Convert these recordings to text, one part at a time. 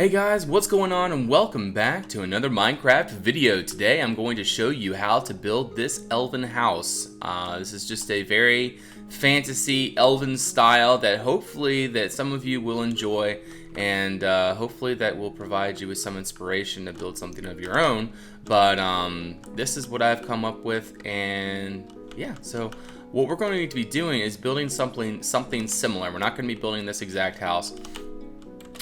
Hey guys, what's going on, and welcome back to another Minecraft video. Today I'm going to show you how to build this elven house. This is just a very fantasy elven style that hopefully that some of you will enjoy, and hopefully that will provide you with some inspiration to build something of your own. But this is what I've come up with, and yeah, so what we're going to be doing is building something similar. We're not going to be building this exact house.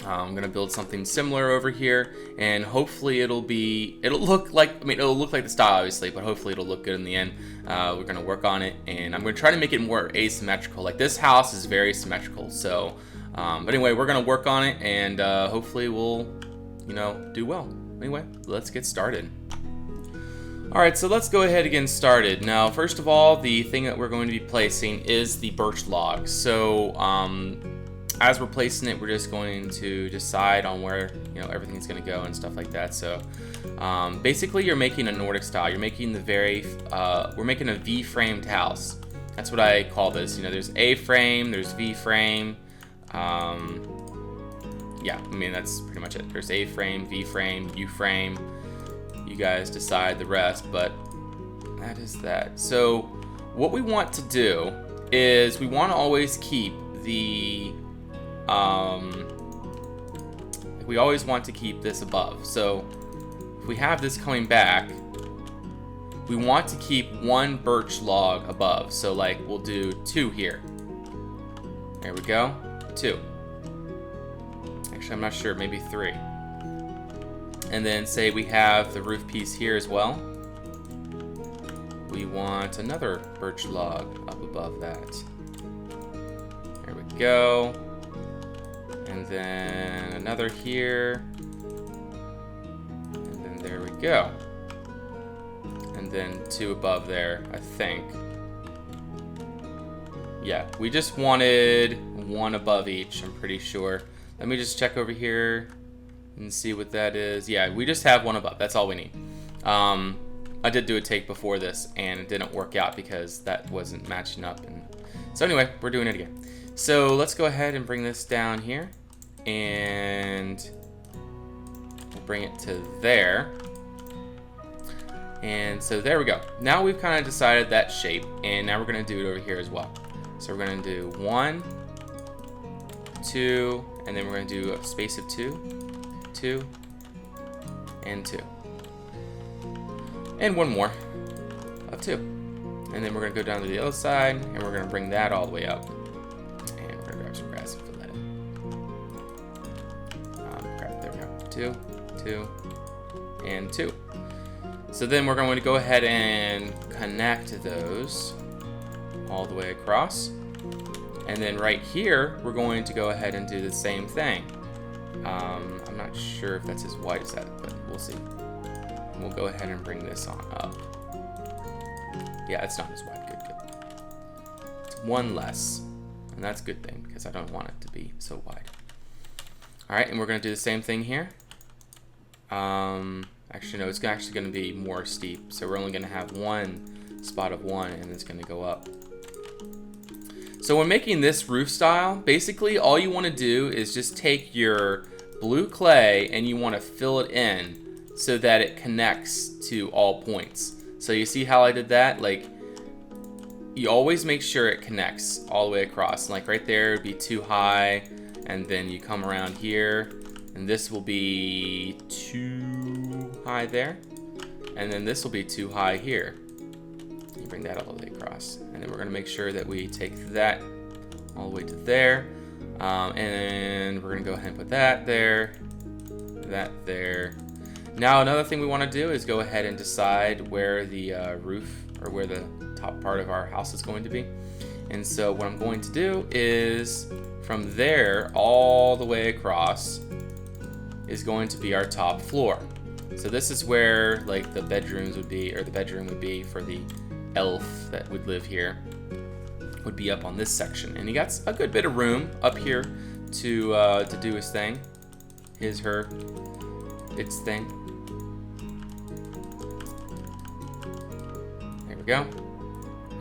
I'm gonna build something similar over here, and hopefully it'll look like the style obviously, but hopefully it'll look good in the end. We're gonna work on it, and I'm gonna try to make it more asymmetrical. Like, this house is very symmetrical, so but anyway, we're gonna work on it, and hopefully we'll do well. Anyway, let's get started. Alright, so let's go ahead and get started. Now, first of all, the thing that we're going to be placing is the birch log. So as we're placing it, we're just going to decide on where everything's going to go and stuff like that. So basically, you're making a Nordic style. You're making we're making a V-framed house. That's what I call this. There's A-frame, there's V-frame. Yeah, I mean, that's pretty much it. There's A-frame, V-frame, U-frame. You guys decide the rest, but that is that. So what we want to do is we want to always keep the we always want to keep this above. So if we have this coming back, we want to keep one birch log above. So like, we'll do 2 here. There we go, 2. Actually, I'm not sure, maybe 3. And then say we have the roof piece here as well. We want another birch log up above that. There we go. And then another here, and then there we go, and then 2 above there, I think. Yeah, we just wanted 1 above each, I'm pretty sure. Let me just check over here and see what that is. Yeah, we just have 1 above, that's all we need. I did do a take before this, and it didn't work out because that wasn't matching up. And so anyway, we're doing it again. So let's go ahead and bring this down here, and we'll bring it to there. And so there we go. Now we've kind of decided that shape, and now we're going to do it over here as well. So we're going to do 1, 2, and then we're going to do a space of 2, 2, and 2. And 1 more of 2. And then we're going to go down to the other side, and we're going to bring that all the way up. And we're going to grab some grass and fill that in. There we go. 2, 2, and 2. So then we're going to go ahead and connect those all the way across. And then right here, we're going to go ahead and do the same thing. I'm not sure if that's as wide as that, but we'll see. And we'll go ahead and bring this on up. Yeah, it's not as wide. Good. It's 1 less. And that's a good thing, because I don't want it to be so wide. Alright, and we're going to do the same thing here. Actually, no, it's actually going to be more steep. So we're only going to have 1 spot of 1, and it's going to go up. So when making this roof style, basically all you want to do is just take your blue clay and you want to fill it in so that it connects to all points. So you see how I did that? Like, you always make sure it connects all the way across. Like right there would be too high, and then you come around here, and this will be too high there, and then this will be too high here. You bring that all the way across, and then we're gonna make sure that we take that all the way to there, and we're gonna go ahead and put that there, that there. Now another thing we want to do is go ahead and decide where the roof, or where the top part of our house is going to be. And so what I'm going to do is from there all the way across is going to be our top floor. So this is where like the bedrooms would be, or the bedroom would be for the elf that would live here, would be up on this section. And he got a good bit of room up here to do his thing, his, her, its thing. There we go.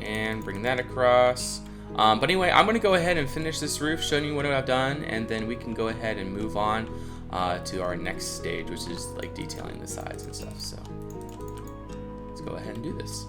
And bring that across. But anyway, I'm going to go ahead and finish this roof, showing you what I've done, and then we can go ahead and move on to our next stage, which is like detailing the sides and stuff. So let's go ahead and do this.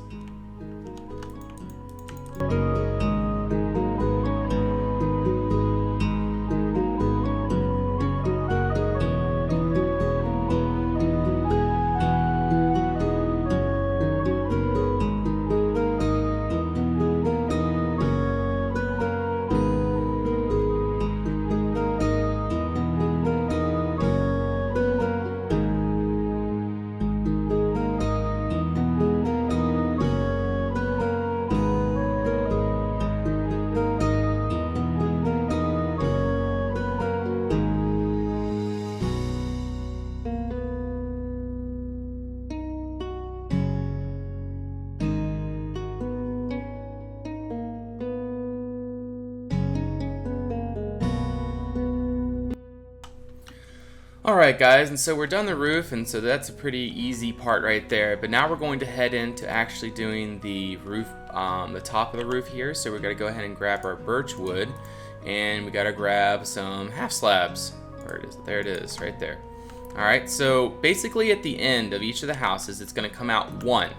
Alright guys, and so we're done the roof, and so that's a pretty easy part right there. But now we're going to head into actually doing the roof, the top of the roof here. So we're going to go ahead and grab our birch wood, and we got to grab some half slabs. Where it is? There it is, right there. Alright, so basically at the end of each of the houses, it's going to come out 1.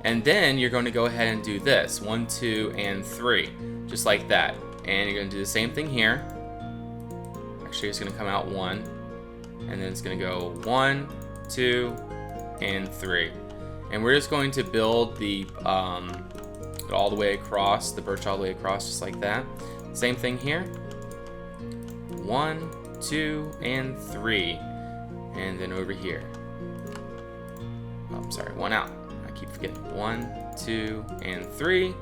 And then you're going to go ahead and do this, 1, 2, and 3. Just like that. And you're going to do the same thing here. Actually, it's going to come out 1. And then it's going to go 1, 2, and 3. And we're just going to build the all the way across, the birch all the way across, just like that. Same thing here. 1, 2, and 3. And then over here. Oh, I'm sorry, 1 out. I keep forgetting. 1, 2, and 3.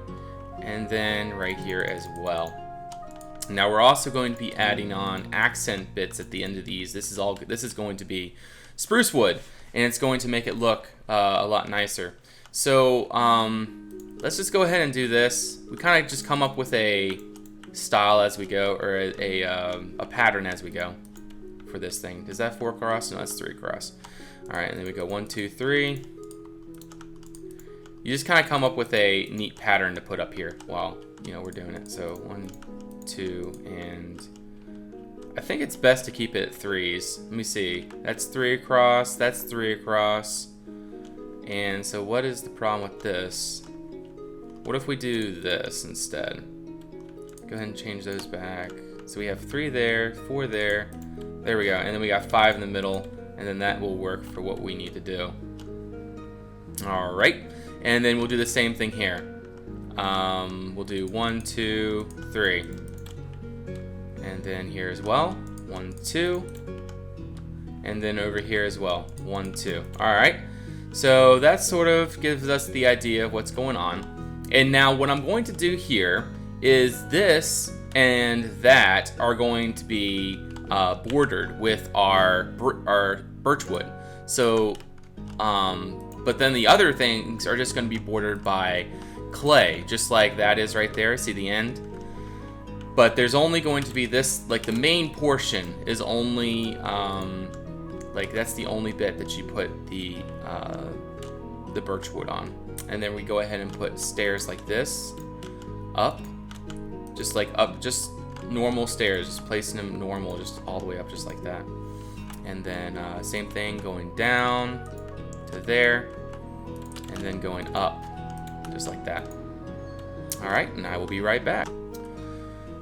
And then right here as well. Now we're also going to be adding on accent bits at the end of these. This is going to be spruce wood, and it's going to make it look a lot nicer. So let's just go ahead and do this. We kind of just come up with a style as we go, or a pattern as we go for this thing. Is that 4 across? No, that's 3 across. All right, and then we go 1, 2, 3. You just kind of come up with a neat pattern to put up here while we're doing it. So 1, 2, and I think it's best to keep it 3s. Let me see. That's 3 across. That's 3 across. And so what is the problem with this? What if we do this instead? Go ahead and change those back. So we have 3 there, 4 there. There we go. And then we got 5 in the middle, and then that will work for what we need to do. All right. And then we'll do the same thing here. We'll do 1, 2, 3. And then here as well, 1, 2. And then over here as well, 1, 2. All right. So that sort of gives us the idea of what's going on. And now what I'm going to do here is this and that are going to be bordered with our birch wood. So, but then the other things are just going to be bordered by clay, just like that is right there. See the end? But there's only going to be this, like the main portion is only, like that's the only bit that you put the birch wood on. And then we go ahead and put stairs like this, up, just normal stairs, just placing them normal, just all the way up, just like that. And then same thing going down to there, and then going up, just like that. All right, and I will be right back.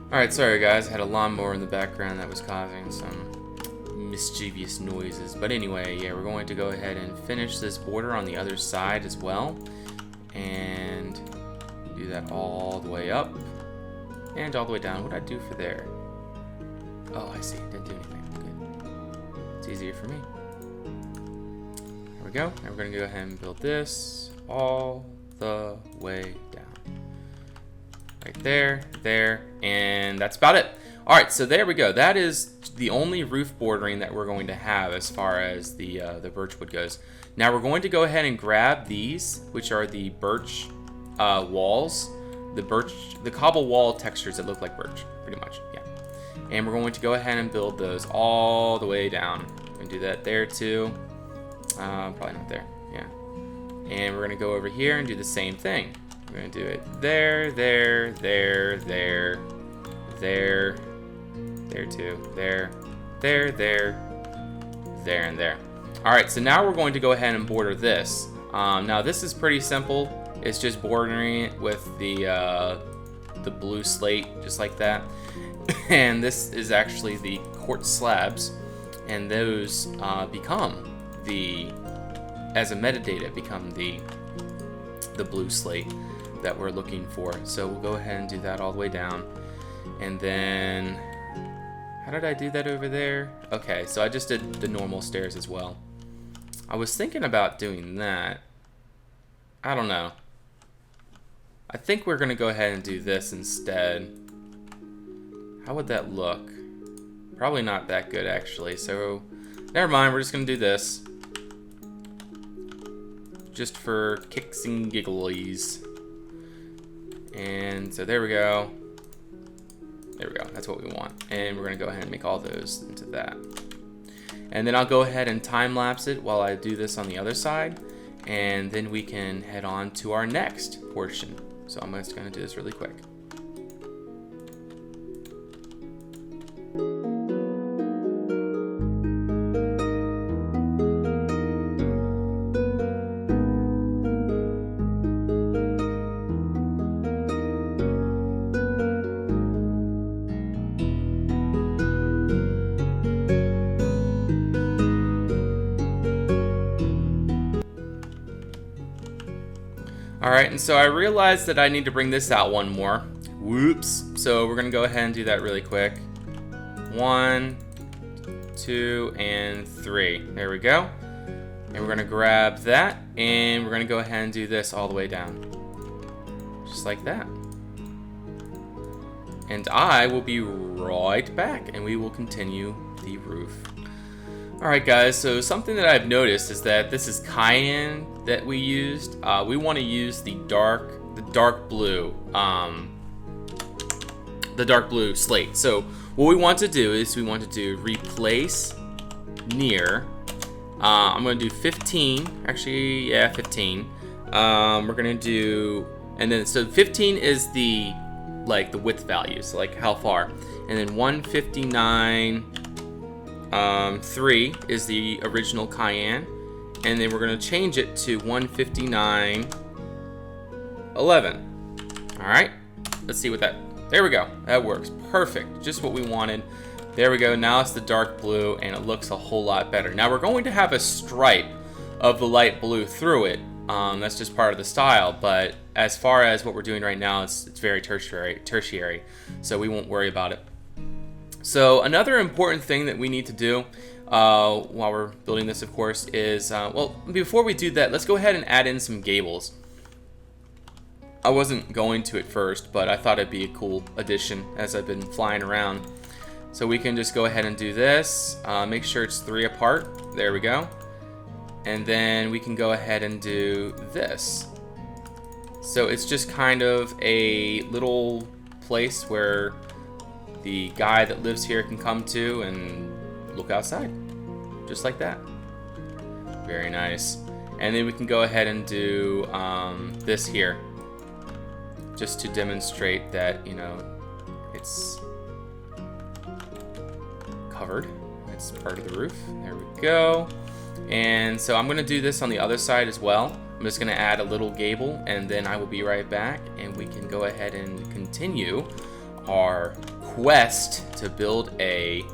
All right, sorry guys, I had a lawnmower in the background that was causing some mischievous noises. But anyway, yeah, we're going to go ahead and finish this border on the other side as well. And do that all the way up and all the way down. What did I do for there? Oh, I see, didn't do anything, good. It's easier for me. There we go, and we're gonna go ahead and build this all the way down. Right there, there, and that's about it. All right, so there we go. That is the only roof bordering that we're going to have as far as the birchwood goes. Now we're going to go ahead and grab these, which are the birch walls, the cobble wall textures that look like birch, pretty much, yeah. And we're going to go ahead and build those all the way down. We're gonna do that there too. Probably not there, yeah. And we're gonna go over here and do the same thing. We're gonna do it there, there, there, there, there, there too, there, there, there, there and there. Alright, so now we're going to go ahead and border this. Now this is pretty simple. It's just bordering it with the blue slate, just like that. And this is actually the quartz slabs, and those become the, as a metadata, become the blue slate that we're looking for. So we'll go ahead and do that all the way down. And then, how did I do that over there? Okay, so I just did the normal stairs as well. I was thinking about doing that. I don't know. I think we're gonna go ahead and do this instead. How would that look? Probably not that good, actually. So, never mind, we're just gonna do this. Just for kicks and gigglies. And so there we go. There we go, that's what we want. And we're gonna go ahead and make all those into that. And then I'll go ahead and time lapse it while I do this on the other side. And then we can head on to our next portion. So I'm just gonna do this really quick. Alright, and so I realized that I need to bring this out one more. Whoops. So we're gonna go ahead and do that really quick. 1, 2, and 3. There we go. And we're gonna grab that, and we're gonna go ahead and do this all the way down. Just like that. And I will be right back, and we will continue the roof. Alright guys, so something that I've noticed is that this is cayenne that we used. We want to use the dark blue slate. So what we want to do is we want to do replace near. I'm going to do 15. Actually, yeah, 15. We're going to do, and then so 15 is the width value, so like how far, and then 159. 3 is the original cayenne, and then we're going to change it to 159.11. Alright, let's see what that, there we go, that works, perfect, just what we wanted. There we go, now it's the dark blue, and it looks a whole lot better. Now we're going to have a stripe of the light blue through it, that's just part of the style, but as far as what we're doing right now, it's very tertiary, so we won't worry about it. So another important thing that we need to do while we're building this, of course, is, well, before we do that, let's go ahead and add in some gables. I wasn't going to at first, but I thought it'd be a cool addition as I've been flying around. So we can just go ahead and do this, make sure it's 3 apart, there we go. And then we can go ahead and do this. So it's just kind of a little place where the guy that lives here can come to and look outside, just like that. Very nice. And then we can go ahead and do this here, just to demonstrate that, you know, it's covered. It's part of the roof. There we go. And so I'm going to do this on the other side as well. I'm just going to add a little gable, and then I will be right back, and we can go ahead and continue our quest to build a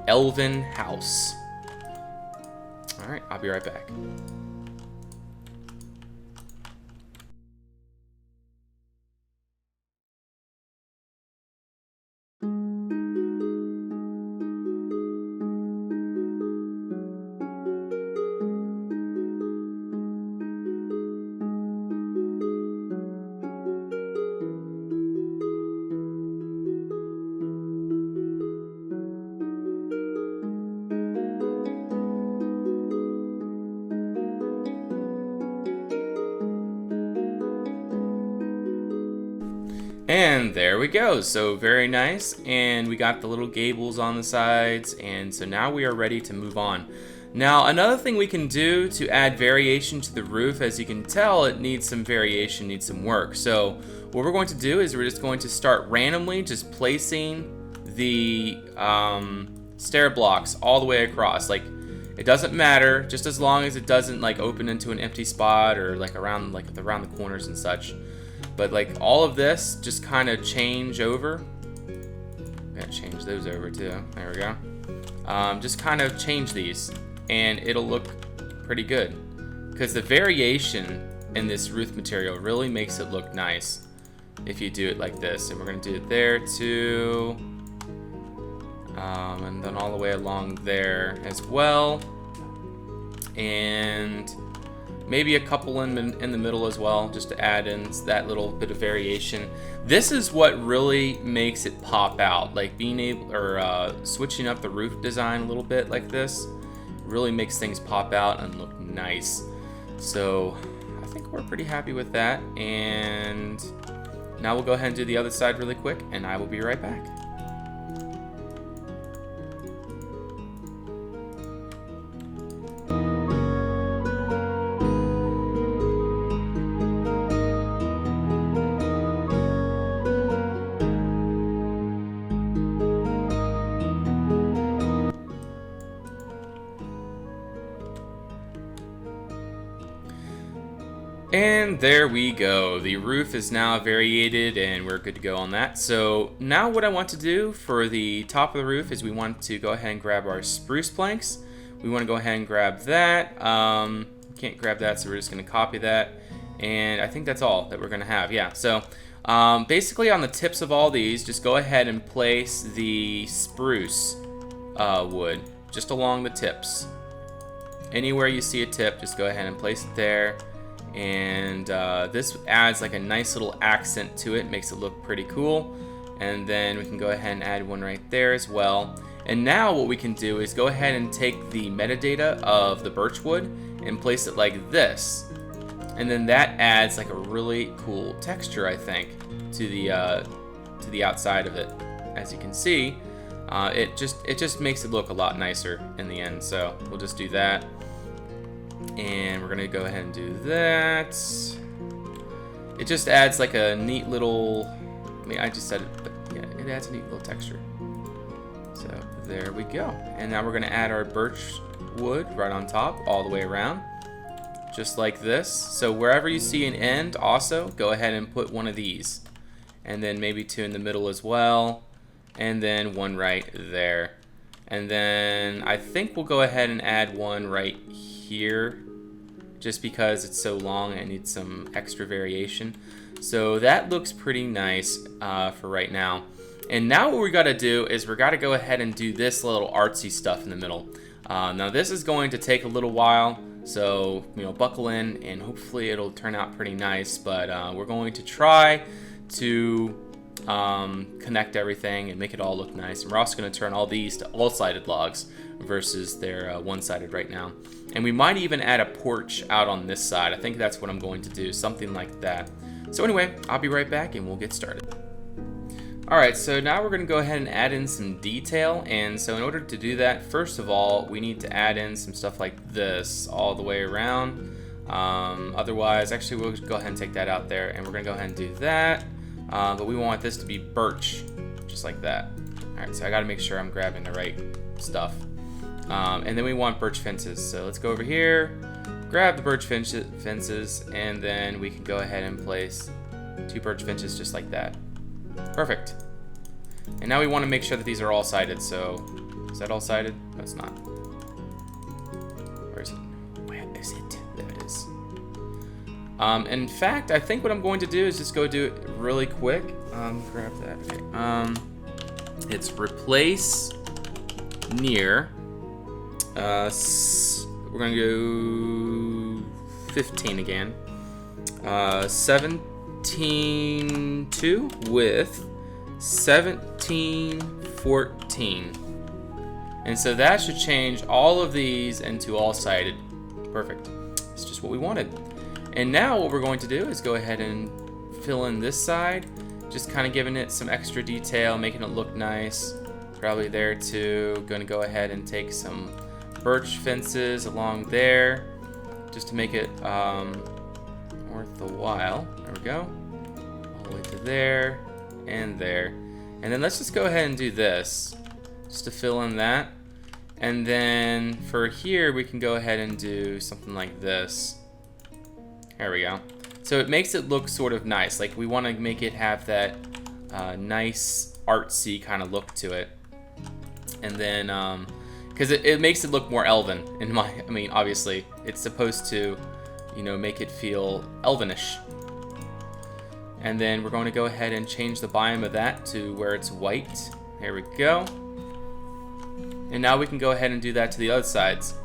elven house. Alright, I'll be right back. And there we go, so very nice, and we got the little gables on the sides, and so now we are ready to move on. Now another thing we can do to add variation to the roof, as you can tell, it needs some variation, needs some work. So what we're going to do is we're just going to start randomly just placing the stair blocks all the way across. Like, It doesn't matter, just as long as it doesn't like open into an empty spot or like around the corners and such. But like all of this just kind of change over. Gotta change those over too. There we go. Just kind of change these, and it'll look pretty good because the variation in this roof material really makes it look nice if you do it like this. And we're gonna do it there too, and then all the way along there as well, and maybe a couple in the middle as well, just to add in that little bit of variation. This is what really makes it pop out, like being able, or switching up the roof design a little bit like this really makes things pop out and look nice. So I think we're pretty happy with that, and now we'll go ahead and do the other side really quick, and I will be right back. And there we go. The roof is now variated and we're good to go on that. So now what I want to do for the top of the roof is we want to go ahead and grab our spruce planks. We want to go ahead and grab that. Can't grab that, so we're just going to copy that. And I think that's all that we're going to have. Yeah, so basically on the tips of all these, just go ahead and place the spruce wood just along the tips. Anywhere you see a tip, just go ahead and place it there. And this adds like a nice little accent to it, makes it look pretty cool. And then we can go ahead and add one right there as well. And now what we can do is go ahead and take the metadata of the birch wood and place it like this. And then that adds like a really cool texture, I think, to the outside of it. As you can see, it just makes it look a lot nicer in the end. So we'll just do that. And we're gonna go ahead and do that. It just adds like a neat little, I mean, I just said it, but yeah, it adds a neat little texture. So there we go. And now we're gonna add our birch wood right on top, all the way around, just like this. So wherever you see an end, also go ahead and put one of these, and then maybe two in the middle as well, and then one right there. And then I think we'll go ahead and add one right here, just because it's so long and it needs some extra variation. So that looks pretty nice for right now. And now what we gotta do is we gotta go ahead and do this little artsy stuff in the middle. Now this is going to take a little while, so buckle in and hopefully it'll turn out pretty nice. But we're going to try to connect everything and make it all look nice. And we're also going to turn all these to all-sided logs versus they're one-sided right now. And we might even add a porch out on this side. I think that's what I'm going to do, something like that. So anyway, I'll be right back and we'll get started. Alright, so now we're going to go ahead and add in some detail. And so in order to do that, first of all, we need to add in some stuff like this all the way around. Otherwise, actually we'll go ahead and take that out there, and we're going to go ahead and do that. But we want this to be birch, just like that. Alright, so I got to make sure I'm grabbing the right stuff. And then we want birch fences. So let's go over here, grab the birch fences, and then we can go ahead and place 2 birch fences just like that. Perfect. And now we want to make sure that these are all sided. So is that all sided? No, it's not. Where is it? Where is it? There it is. In fact, I think what I'm going to do is just go do it really quick. Grab that. Okay. It's replace near. We're going to go 15 again. 17.2 with 17.14. And so that should change all of these into all-sided. Perfect. It's just what we wanted. And now what we're going to do is go ahead and fill in this side, just kind of giving it some extra detail, making it look nice. Probably there too. Going to go ahead and take some birch fences along there, just to make it worth the while. There we go. All the way to there and there. And then let's just go ahead and do this, just to fill in that. And then for here, we can go ahead and do something like this. There we go. So it makes it look sort of nice. Like we want to make it have that nice artsy kind of look to it. And then, because it makes it look more elven. I mean, obviously, it's supposed to, you know, make it feel elvenish. And then we're going to go ahead and change the biome of that to where it's white. There we go. And now we can go ahead and do that to the other sides.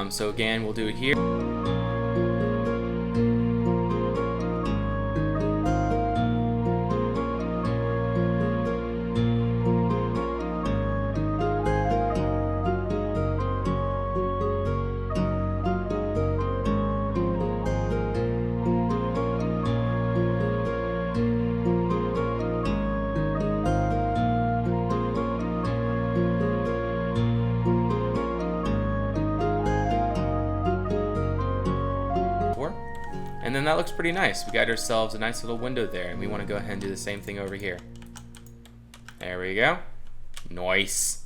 So again, we'll do it here. And then that looks pretty nice. We got ourselves a nice little window there, and we want to go ahead and do the same thing over here. There we go. Nice.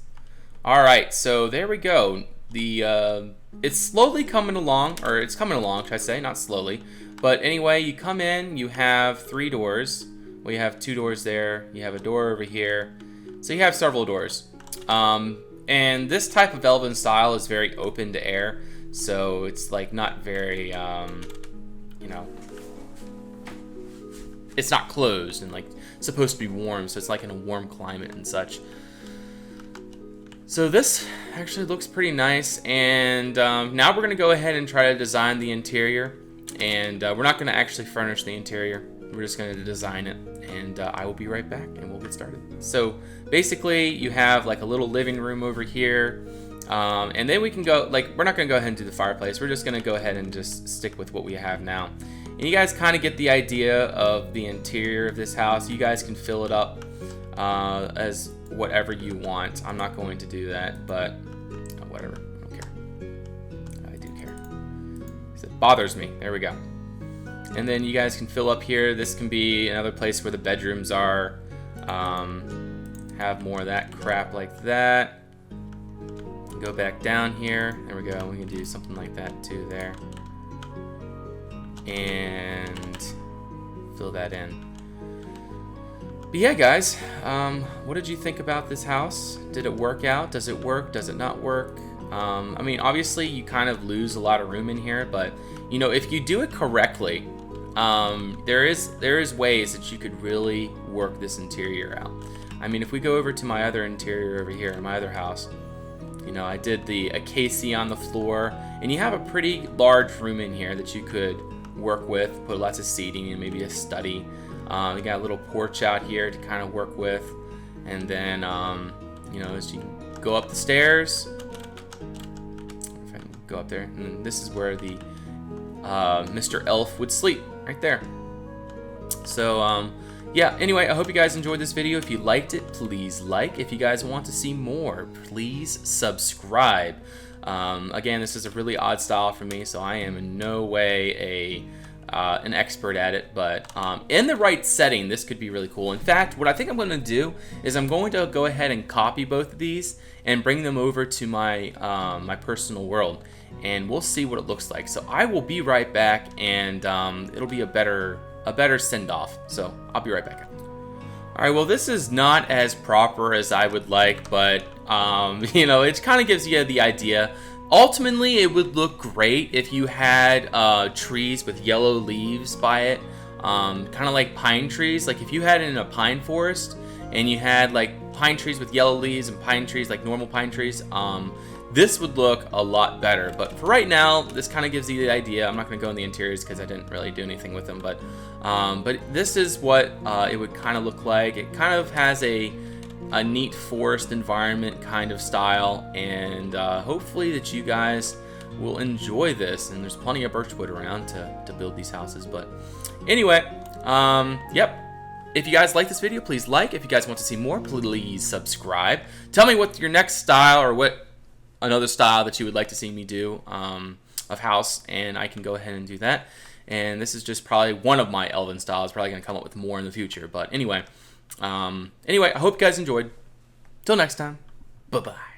All right, so there we go. It's slowly coming along, or it's coming along, should I say, not slowly. But anyway, you come in, you have 3 doors. Well, you have 2 doors there. You have a door over here. So you have several doors. And this type of Elven style is very open to air, so it's like not very, you know, it's not closed and like supposed to be warm, so it's like in a warm climate and such. So this actually looks pretty nice, and now we're gonna go ahead and try to design the interior, and we're not gonna actually furnish the interior. We're just gonna design it, and I will be right back and we'll get started. So basically you have like a little living room over here, and then we can go, like, we're not gonna go ahead and do the fireplace. We're just gonna go ahead and just stick with what we have now. And you guys kind of get the idea of the interior of this house. You guys can fill it up as whatever you want. I'm not going to do that, but whatever, I don't care. I do care. It bothers me. There we go. And then you guys can fill up here. This can be another place where the bedrooms are. Have more of that crap like that. Go back down here. There we go. We can do something like that too there. And fill that in. But yeah, guys, what did you think about this house? Did it work out? Does it work? Does it not work? I mean, obviously you kind of lose a lot of room in here, but you know, if you do it correctly, there is ways that you could really work this interior out. I mean, if we go over to my other interior over here in my other house, you know, I did the acacia on the floor, and you have a pretty large room in here that you could work with, put lots of seating and maybe a study. We got a little porch out here to kind of work with, and then you know, as you go up the stairs, if I can go up there, and this is where the Mr. Elf would sleep, right there. So yeah, anyway, I hope you guys enjoyed this video. If you liked it, please like. If you guys want to see more, please subscribe. Again, this is a really odd style for me, so I am in no way an expert at it, but in the right setting, this could be really cool. In fact, what I think I'm going to do is I'm going to go ahead and copy both of these and bring them over to my my personal world, and we'll see what it looks like. So I will be right back, and it'll be a better send-off. So I'll be right back. All right, well, this is not as proper as I would like, but you know, it kind of gives you the idea. Ultimately, it would look great if you had trees with yellow leaves by it, kind of like pine trees. Like if you had it in a pine forest and you had like pine trees with yellow leaves and pine trees like normal pine trees, this would look a lot better. But for right now, this kind of gives you the idea. I'm not going to go in the interiors because I didn't really do anything with them, but this is what it would kind of look like. It kind of has a neat forest environment kind of style, and hopefully that you guys will enjoy this. And there's plenty of birchwood around to build these houses. But anyway, yep. If you guys like this video, please like. If you guys want to see more, please subscribe. Tell me what your next style or what another style that you would like to see me do of house, and I can go ahead and do that. And this is just probably one of my Elven styles. Probably going to come up with more in the future. But anyway, I hope you guys enjoyed. Till next time, bye-bye.